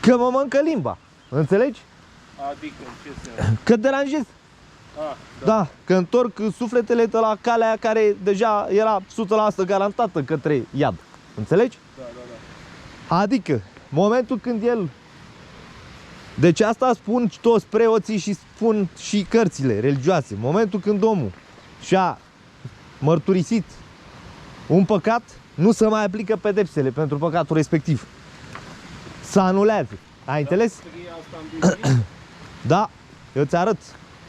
Că mă mănâncă limba. Înțelegi? Adică, în ce sens? Că deranjez. Da, că întorc sufletele de la calea aia care deja era 100% garantată către iad. Înțelegi? Da. Adică, momentul când el... Deci asta spun toți preoții și spun și cărțile religioase. Momentul când omul și-a mărturisit un păcat, nu se mai aplică pedepsele pentru păcatul respectiv. Se anulează. Ai înțeles? Scrie asta în Biblie? Da, eu ți arăt.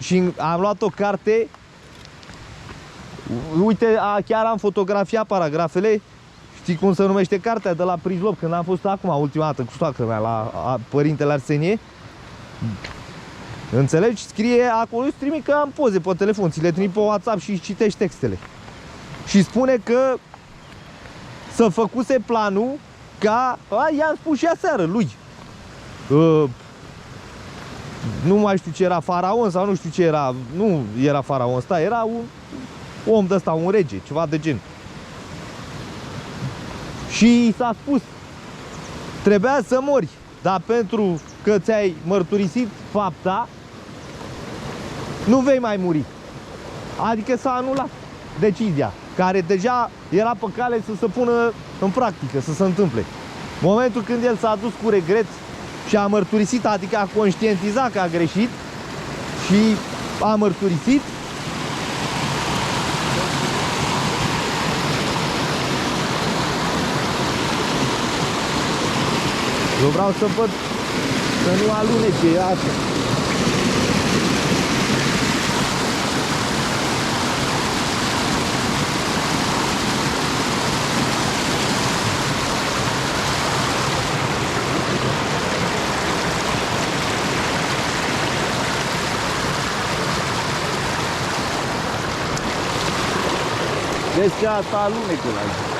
Și am luat o carte. Uite, chiar am fotografiat paragrafele. Știi cum se numește cartea de la Prizlop? Când am fost acum, ultima dată, cu soacră mea, la Părintele Arsenie. Înțelegi? Scrie acolo, îți trimit că am poze pe telefon, ți le trimit pe WhatsApp și citești textele. Și spune că să făcuse planul ca... i-am spus și aseară lui. Nu mai știu ce era, faraon sau nu știu ce era. Nu era faraon ăsta, era un om de ăsta, un rege, ceva de gen. Și s-a spus, trebuia să mori, dar pentru că ți-ai mărturisit fapta, nu vei mai muri. Adică s-a anulat decizia, care deja era pe cale să se pună în practică, să se întâmple. Momentul când el s-a dus cu regret și a mărturisit, adică a conștientizat că a greșit și a mărturisit, eu vreau să văd să nu alunece așa. Vezi că asta alunecă la aici.